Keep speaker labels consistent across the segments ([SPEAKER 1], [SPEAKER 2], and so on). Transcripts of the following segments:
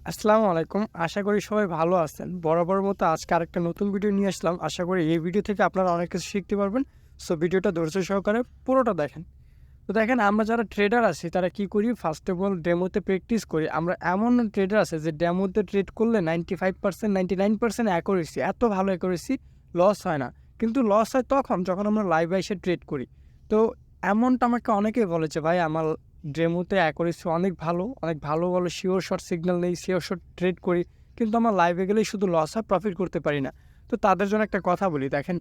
[SPEAKER 1] আসসালামু আলাইকুম। আশা করি সবাই ভালো আছেন। বরাবরের মতো আজকে আরেকটা নতুন ভিডিও নিয়ে আসলাম। আশা করি এই ভিডিও থেকে আপনারা অনেক কিছু শিখতে পারবেন। সো ভিডিওটা ধৈর্য সহকারে পুরোটা দেখেন। তো দেখেন আমরা যারা ট্রেডার আছি তারা কি করি ফার্স্ট অফ অল ডেমোতে প্র্যাকটিস করি। আমরা এমন ট্রেডার আছে যে ডেমোতে ট্রেড করলে 95% 99% অ্যাকুরেসি এত ভালো অ্যাকুরেসি লস হয় না। কিন্তু লস হয় তখন যখন আমরা লাইভে এসে ট্রেড করি। তো এমনটা আমাকে অনেকেই বলেছে ভাই আমার ডেমোতে অ্যাকুরেসি অনেক ভালো বলে শিওর শট সিগন্যাল নেই, শিওর শট ট্রেড করি। কিন্তু আমার লাইভে গেলেই শুধু লস হয়, প্রফিট করতে পারি না। তো তাদের জন্য একটা কথা বলি দেখেন,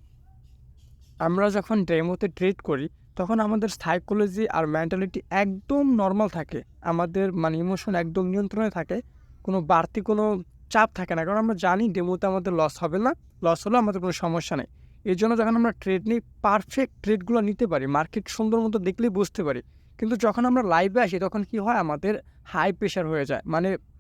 [SPEAKER 1] আমরা যখন ডেমোতে ট্রেড করি তখন আমাদের সাইকোলজি আর মেন্টালিটি একদম নর্মাল থাকে। আমাদের ইমোশন একদম নিয়ন্ত্রণে থাকে। কোনো বাড়তি কোনো চাপ থাকে না। কারণ আমরা জানি ডেমোতে আমাদের লস হবে না। লস হলেও আমাদের কোনো সমস্যা নেই। এর জন্য যখন আমরা ট্রেড নিই পারফেক্ট ট্রেডগুলো নিতে পারি। মার্কেট সুন্দর মতো দেখলেই বুঝতে পারি। কিন্তু যখন আমরা লাইভে আসি তখন কি হয় আমাদের হাই প্রেশার হয়ে যায়।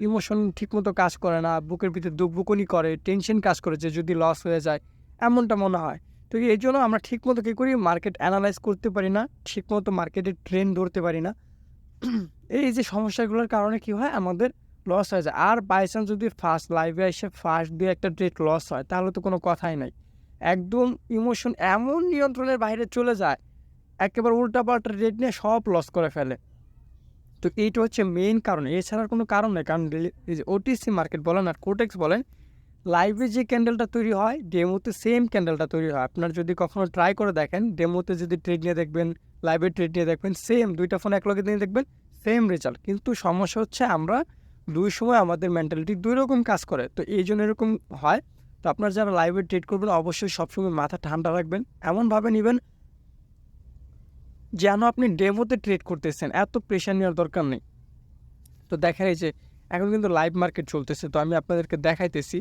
[SPEAKER 1] ইমোশন ঠিকমতো কাজ করে না। বুকের ভিতরে দুকবুকুনি করে, টেনশন কাজ করে যে যদি লস হয়ে যায় এমনটা মনে হয়। তো এই জন্য আমরা ঠিকমতো কী করি মার্কেট অ্যানালাইজ করতে পারি না, ঠিকমতো মার্কেটের ট্রেন্ড ধরতে পারি না। এই যে সমস্যাগুলোর কারণে কি হয় আমাদের লস হয়ে যায়। আর বাই চান্স যদি ফার্স্ট লাইভে এসে ফার্স্ট দিয়ে একটা ট্রেড লস হয় তাহলে তো কোনো কথাই নাই। একদম ইমোশন এমন নিয়ন্ত্রণের বাইরে চলে যায়, একেবারে উল্টাপাল্টা ট্রেড নিয়ে সব লস করে ফেলে। তো এইটা হচ্ছে মেইন কারণ, এছাড়া কোনো কারণ নেই। কারণ এই যে ওটিসি মার্কেট বলেন আর কোটেক্স বলেন, লাইভে যে ক্যান্ডেলটা তৈরি হয় ডেমোতে সেম ক্যান্ডেলটা তৈরি হয়। আপনার যদি কখনো ট্রাই করে দেখেন, ডেমোতে যদি ট্রেড নিয়ে দেখবেন, লাইভে ট্রেড নিয়ে দেখবেন, সেম দুইটা ফোন একলগে নিয়ে দেখবেন সেম রেজাল্ট। কিন্তু সমস্যা হচ্ছে আমরা দুই সময় আমাদের মেন্টালিটি দুই রকম কাজ করে। তো এই জন্য এরকম হয়। তো আপনার যারা লাইভে ট্রেড করবেন অবশ্যই সবসময় মাথা ঠান্ডা রাখবেন, এমনভাবে নেবেন যেন আপনি ডেমোতে ট্রেড করতেছেন, এত প্রেশার নেওয়ার দরকার নেই। তো দেখেন এই যে এখন কিন্তু লাইভ মার্কেট চলতেছে, তো আমি আপনাদেরকে দেখাইতেছি।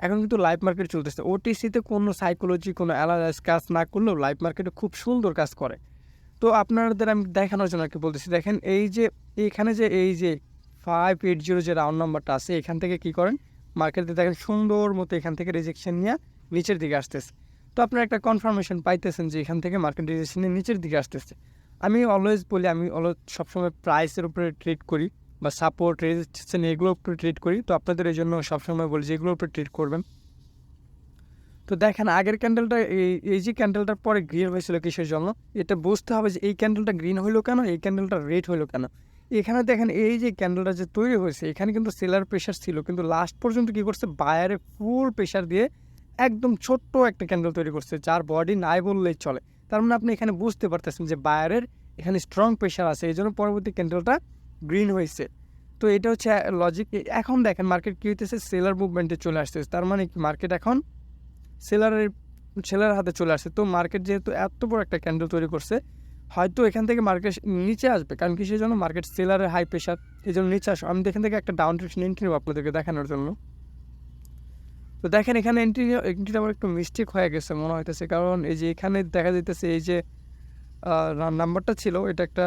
[SPEAKER 1] এখন কিন্তু লাইভ মার্কেট চলতেছে। ওটিসিতে কোনো সাইকোলজি কোনো অ্যানালাইজ কাজ না করলেও লাইভ মার্কেটে খুব সুন্দর কাজ করে। তো আপনাদের আমি দেখানোর জন্য আর কি বলতেছি। দেখেন এই যে এইখানে যে এই যে 580 যে রাউন্ড নাম্বারটা আছে, এখান থেকে কি করেন মার্কেটে দেখেন সুন্দর মতো এখান থেকে রিজেকশন নিয়ে নিচের দিকে আসতেছে। তো আপনারা একটা কনফার্মেশন পাইতেছেন যে এখান থেকে মার্কেট রিজেকশন নিয়ে নিচের দিকে আসতেছে। আমি অলওয়েজ বলি, আমি সবসময় প্রাইসের উপরে ট্রেড করি বা সাপোর্ট রেজিস্ট্যান্স এগুলোর উপরে ট্রেড করি। তো আপনাদের এই জন্য সবসময় বলি যে এগুলোর উপরে ট্রেড করবেন। তো দেখেন আগের ক্যান্ডেলটা এই যে ক্যান্ডেলটার পরে গ্রিন হয়েছিল কিসের জন্য, এটা বুঝতে হবে যে এই ক্যান্ডেলটা গ্রিন হইলো কেন, এই ক্যান্ডেলটা রেড হইলো কেন। এখানে দেখেন এই যে ক্যান্ডেলটা যে তৈরি হয়েছে এখানে কিন্তু সেলার প্রেশার ছিল, কিন্তু লাস্ট পর্যন্ত কী করছে বায়ারে ফুল প্রেশার দিয়ে একদম ছোট্ট একটা ক্যান্ডেল তৈরি করছে, যার বডি নাই বললেই চলে। তার মানে আপনি এখানে বুঝতে পারতেছেন যে বায়ারের এখানে স্ট্রং প্রেশার আছে, এই জন্য পরবর্তী ক্যান্ডেলটা গ্রিন হয়েছে। তো এটা হচ্ছে লজিক। এখন দেখেন মার্কেট কী হইতেছে, সেলার মুভমেন্টে চলে আসতেছে। তার মানে কি মার্কেট এখন সেলার হাতে চলে আসছে। তো মার্কেট যেহেতু এত বড় একটা ক্যান্ডেল তৈরি করছে, হয়তো এখান থেকে মার্কেট নিচে আসবে। কারণ কি সেই জন্য মার্কেট সেলারের হাই প্রেশার, এই জন্য নিচে আসবে। আমি এখান থেকে একটা ডাউন ট্রেড এন্ট্রি নেব আপনাদেরকে দেখানোর জন্য। তো দেখেন এখানে এন্ট্রিটা আমার একটু মিস্টেক হয়ে গেছে মনে হইতেছে, কারণ এই যে এখানে দেখা যাইতেছে এই যে নাম্বারটা ছিল এটা একটা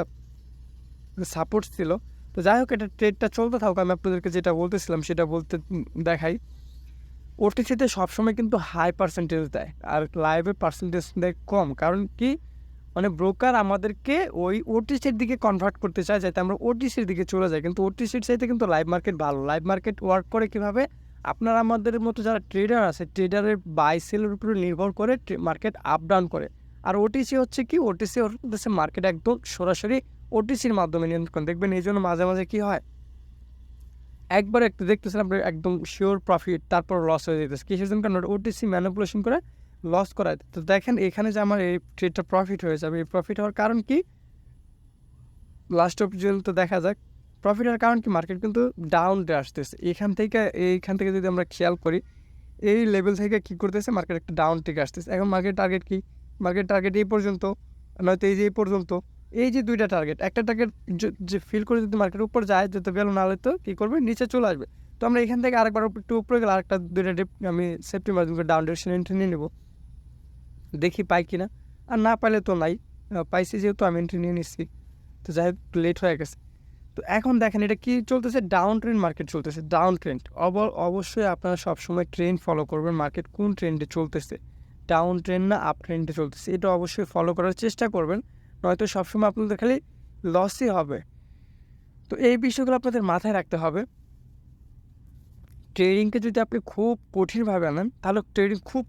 [SPEAKER 1] সাপোর্ট ছিল। তো যাই হোক এটা ট্রেডটা চলতে থাকুক, আমি আপনাদেরকে যেটা বলতেছিলাম সেটা বলতে দেখাই। ওটিসিতে সবসময় কিন্তু হাই পার্সেন্টেজ দেয় আর লাইভে পার্সেন্টেজ দেয় কম। কারণ কি ব্রোকার আমাদেরকে ওই ওটিসির দিকে কনভার্ট করতে চায় যাতে আমরা ওটিসির দিকে চলে যাই। কিন্তু ওটিসির চাইতে কিন্তু লাইভ মার্কেট ভালো। লাইভ মার্কেট ওয়ার্ক করে কীভাবে, আপনারা আমাদের মতো যারা ট্রেডার আছে ট্রেডারের বাই সেলের উপরে নির্ভর করে মার্কেট আপ ডাউন করে। আর ওটিসি হচ্ছে কি, ওটিসি হচ্ছে মার্কেট একদম সরাসরি ওটিসির মাধ্যমে নিয়ন্ত্রণ। দেখবেন এই জন্য মাঝে মাঝে কী হয়, একবার একটু দেখতেছেন আপনি একদম শিওর প্রফিট, তারপর লস হয়ে যেতেছে। কিসের জন্য, কারণ ওটিসি ম্যানিপুলেশন করে লস করায়। তো দেখেন এখানে যে আমার এই ট্রেডটা প্রফিট হয়ে যাবে, এই প্রফিট হওয়ার কারণ কি লাস্ট পর্যন্ত দেখা যাক। প্রফিট হওয়ার কারণ কি, মার্কেট কিন্তু ডাউন ডে আসতেছে। এইখান থেকে যদি আমরা খেয়াল করি এই লেভেল থেকে কী করতেছে মার্কেট একটা ডাউন থেকে আসতেছে। এখন মার্কেট টার্গেট কি, মার্কেট টার্গেট এই পর্যন্ত, নয়তো এই যে এই পর্যন্ত। এই যে দুইটা টার্গেট, একটা টার্গেট যে ফিল করে যদি মার্কেট উপর যায় যেতে গেল, নাহলে তো কী করবে নিচে চলে আসবে। তো আমরা এখান থেকে আরেকবার একটু উপরে গেলে আরেকটা দুইটা ডিপ আমি সেফটি মার্জিন করে ডাউন ডিরেকশন এন্ট্রি নিয়ে নেবো, দেখি পাই কিনা। আর না পাইলে তো নাই, পাইছি যেহেতু আমি এন্ট্রি নিয়ে নিচ্ছি। তো যাই হোক লেট হয়ে গেছে। তো এখন দেখেন এটা কি চলতেছে, ডাউন ট্রেন্ড মার্কেট চলতেছে, ডাউন ট্রেন্ড। অবশ্যই আপনারা সবসময় ট্রেন্ড ফলো করবেন, মার্কেট কোন ট্রেন্ডে চলতেছে, ডাউন ট্রেন্ড না আপ ট্রেন্ডে চলতেছে, এটা অবশ্যই ফলো করার চেষ্টা করবেন। নয়তো সবসময় আপনাদের খালি লসই হবে। তো এই বিষয়গুলো আপনাদের মাথায় রাখতে হবে। ট্রেডিংকে যদি আপনি খুব কঠিনভাবে আনেন তাহলে ট্রেডিং খুব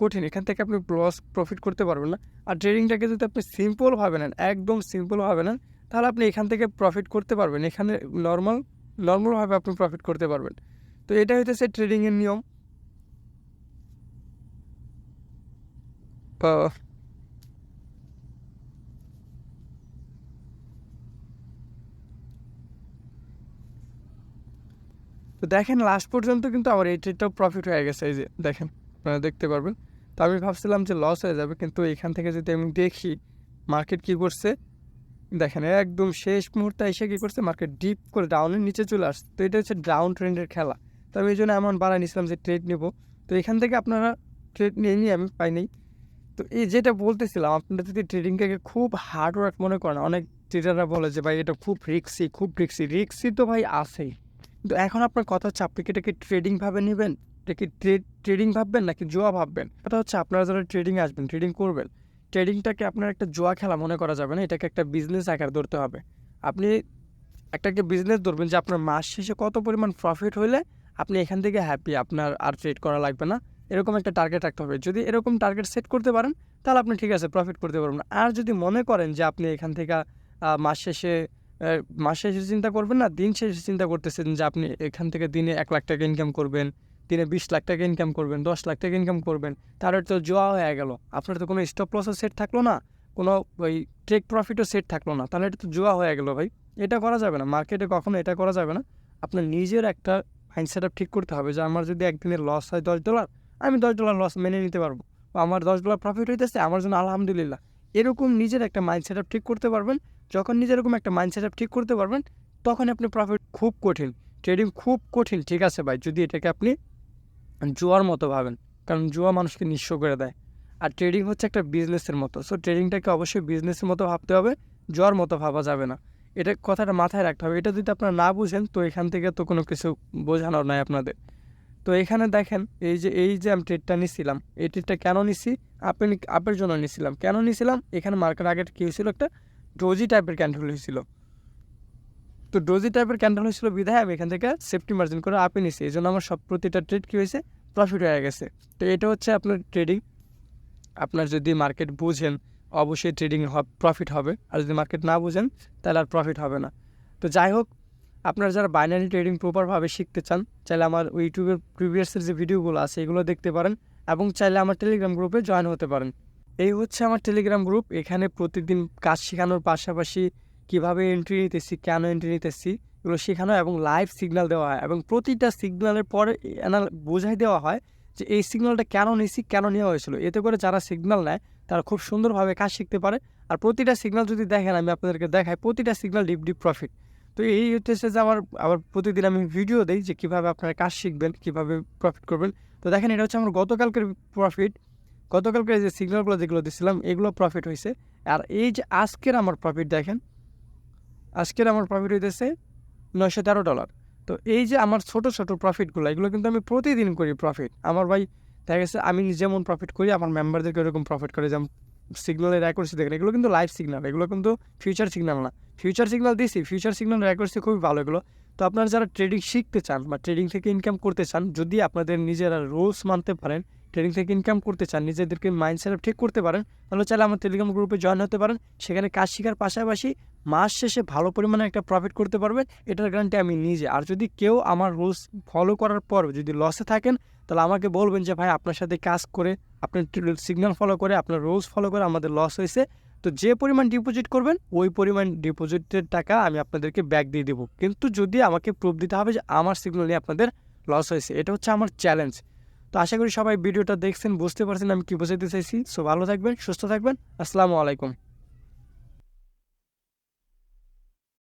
[SPEAKER 1] কঠিন এখান থেকে আপনি লস প্রফিট করতে পারবেন না। আর ট্রেডিংটাকে যদি আপনি সিম্পলভাবে নেন, একদম সিম্পলভাবে নেন, তাহলে আপনি এখান থেকে প্রফিট করতে পারবেন। এখানে নর্মালভাবে আপনি প্রফিট করতে পারবেন। তো এটা হইতেছে ট্রেডিংয়ের নিয়ম। তো দেখেন লাস্ট পর্যন্ত কিন্তু আমার এই ট্রেডটাও প্রফিট হয়ে গেছে। এই যে দেখেন, আপনারা দেখতে পারবেন। তো আমি ভাবছিলাম যে লস হয়ে যাবে, কিন্তু এখান থেকে যদি আমি দেখি মার্কেট কী করছে, দেখেন একদম শেষ মুহূর্তে এসে কী করছে, মার্কেট ডিপ করে ডাউনের নিচে চলে আসছে। তো এটা হচ্ছে ডাউন ট্রেন্ডের খেলা। তো আমি এই জন্য অ্যামাউন্ট বাড়াই নিয়েছিলাম যে ট্রেড নেব। তো এখান থেকে আপনারা ট্রেড নিয়ে আমি পাইনি। তো এই যেটা বলতেছিলাম, আপনারা যদি ট্রেডিংটাকে খুব হার্ড ওয়ার্ক মনে করেন, অনেক ট্রেডাররা বলে যে ভাই এটা খুব রিক্সি তো ভাই আছেই। কিন্তু এখন আপনার কথা হচ্ছে আপনি কি এটাকে ট্রেডিংভাবে নেবেন, এটা কি ট্রেডিং ভাববেন নাকি জুয়া ভাববেন? এটা হচ্ছে আপনারা যারা ট্রেডিংয়ে আসবেন, ট্রেডিং করবেন, ট্রেডিংটাকে আপনার একটা জুয়া খেলা মনে করা যাবে না, এটাকে একটা বিজনেস আকার ধরতে হবে। আপনি একটা বিজনেস ধরবেন যে আপনার মাস শেষে কত পরিমাণ প্রফিট হলে আপনি এখান থেকে হ্যাপি, আপনার আর ট্রেড করা লাগবে না, এরকম একটা টার্গেট রাখতে হবে। যদি এরকম টার্গেট সেট করতে পারেন তাহলে আপনি ঠিক আছে প্রফিট করতে পারবেন। আর যদি মনে করেন যে আপনি এখান থেকে মাস শেষে চিন্তা করবেন না, দিন শেষে চিন্তা করতেছেন যে আপনি এখান থেকে দিনে 1 লাখ টাকা ইনকাম করবেন, দিনে 20 লাখ টাকা ইনকাম করবেন, 10 লাখ টাকা ইনকাম করবেন, তাহলে তো জোয়া হয়ে গেল। আপনার তো কোনো স্টপ লসও সেট থাকলো না, কোনো ওই টেক প্রফিটও সেট থাকলো না, তাহলে এটা তো জুয়া হয়ে গেল ভাই। এটা করা যাবে না, মার্কেটে কখনো এটা করা যাবে না। আপনার নিজের একটা মাইন্ড সেট আপ ঠিক করতে হবে যে আমার যদি একদিনের লস হয় $10, আমি $10 লস মেনে নিতে পারবো। আমার $10 প্রফিট হইতেছে, আমার জন্য আলহামদুলিল্লাহ। এরকম নিজের একটা মাইন্ড সেট আপ ঠিক করতে পারবেন। যখন নিজের এরকম একটা মাইন্ড সেট আপ ঠিক করতে পারবেন, তখন আপনি প্রফিট খুব কঠিন, ট্রেডিং খুব কঠিন, ঠিক আছে ভাই, যদি এটাকে আপনি জুয়ার মতো ভাবেন। কারণ জুয়া মানুষকে নিঃস্ব করে দেয়, আর ট্রেডিং হচ্ছে একটা বিজনেসের মতো। সো ট্রেডিংটাকে অবশ্যই বিজনেসের মতো ভাবতে হবে, জুয়ার মতো ভাবা যাবে না। এটা কথাটা মাথায় রাখতে হবে। এটা যদি আপনারা না বুঝেন তো এখান থেকে তো কোনো কিছু বোঝানোর নাই আপনাদের। তো এখানে দেখেন এই যে আমি ট্রেডটা নিছিলাম, এই ট্রেডটা কেন নিছি, আপের জন্য নিছিলাম। কেন নিছিলাম, এখানে মার্কেট আগে কী হয়েছিল, একটা ডোজি টাইপের ক্যান্ডেল হয়েছিল। তো ডোজি টাইপের ক্যান্ডেল হয়েছিল বিধায় আমি এখান থেকে সেফটি মার্জিন করে আপে নিছি। এই জন্য আমার প্রতিটা ট্রেড কী হয়েছে, প্রফিট হয়ে গেছে। তো এটা হচ্ছে আপনার ট্রেডিং। আপনার যদি মার্কেট বুঝেন অবশ্যই ট্রেডিং প্রফিট হবে, আর যদি মার্কেট না বুঝেন তাহলে আর প্রফিট হবে না। তো যাই হোক, আপনারা যারা বাইনারি ট্রেডিং প্রপারভাবে শিখতে চান, চাইলে আমার ইউটিউবের প্রিভিয়াসের যে ভিডিওগুলো আছে এগুলো দেখতে পারেন, এবং চাইলে আমার টেলিগ্রাম গ্রুপে জয়েন হতে পারেন। এই হচ্ছে আমার টেলিগ্রাম গ্রুপ। এখানে প্রতিদিন কাজ শেখানোর পাশাপাশি কীভাবে এন্ট্রি নিতেছি, কেন এন্ট্রি নিতেছি, এগুলো শেখানো এবং লাইভ সিগন্যাল দেওয়া হয়, এবং প্রতিটা সিগন্যালের পরে বোঝাই দেওয়া হয় যে এই সিগন্যালটা কেন নিছি, কেন নেওয়া হয়েছিল। এতে করে যারা সিগন্যাল নেয় তারা খুব সুন্দরভাবে কাজ শিখতে পারে। আর প্রতিটা সিগন্যাল যদি দেখেন, আমি আপনাদেরকে দেখাই, প্রতিটা সিগন্যাল ডিপ প্রফিট। তো এই হচ্ছে যে আবার প্রতিদিন আমি ভিডিও দিই যে কীভাবে আপনারা কাজ শিখবেন, কীভাবে প্রফিট করবেন। তো দেখেন এটা হচ্ছে আমার গতকালকের প্রফিট। গতকালকে যে সিগন্যালগুলো যেগুলো দিচ্ছিলাম এগুলো প্রফিট হয়েছে। আর এই যে আজকের আমার প্রফিট দেখেন, আজকের আমার প্রফিট হইতেছে $913। তো এই যে আমার ছোট প্রফিটগুলো, এগুলো কিন্তু আমি প্রতিদিন করি প্রফিট। আমার ভাই দেখা গেছে আমি যেমন প্রফিট করি আমার মেম্বারদেরকে এরকম প্রফিট করে। যেমন সিগন্যালের অ্যাকুরেসি দেখেন, এগুলো কিন্তু লাইভ সিগন্যাল, এগুলো কিন্তু ফিউচার সিগন্যাল না। ফিউচার সিগন্যাল দিছি, ফিউচার সিগন্যালের অ্যাকুরেসি খুবই ভালো এগুলো। তো আপনারা যারা ট্রেডিং শিখতে চান বা ট্রেডিং থেকে ইনকাম করতে চান, যদি আপনাদের নিজেরা রুলস মানতে পারেন, ট্রেডিং থেকে ইনকাম করতে চান, নিজেদেরকে মাইন্ড সেট ঠিক করতে পারেন, তাহলে চাইলে আমার টেলিগ্রাম গ্রুপে জয়েন হতে পারেন। সেখানে কাজ শেখার পাশাপাশি মাস শেষে ভালো পরিমাণে একটা প্রফিট করতে পারবেন, এটার গ্যারান্টি আমি নিজে। আর যদি কেউ আমার রুলস ফলো করার পর যদি লসে থাকেন, তাহলে আমাকে বলবেন যে ভাই আপনার সাথে কাজ করে, আপনার সিগন্যাল ফলো করে, আপনার রুলস ফলো করে আমাদের লস হয়েছে। তো যে পরিমাণ ডিপোজিট করবেন ওই পরিমাণ ডিপোজিটের টাকা আমি আপনাদেরকে ব্যাক দিয়ে দেবো, কিন্তু যদি আমাকে প্রুফ দিতে হবে যে আমার সিগন্যাল নিয়ে আপনাদের লস হয়েছে। এটা হচ্ছে আমার চ্যালেঞ্জ। তো আশা করি সবাই ভিডিওটা দেখছেন, বুঝতে পারছেন আমি কী বোঝাতে চাইছি। সো ভালো থাকবেন, সুস্থ থাকবেন, আসসালামু আলাইকুম।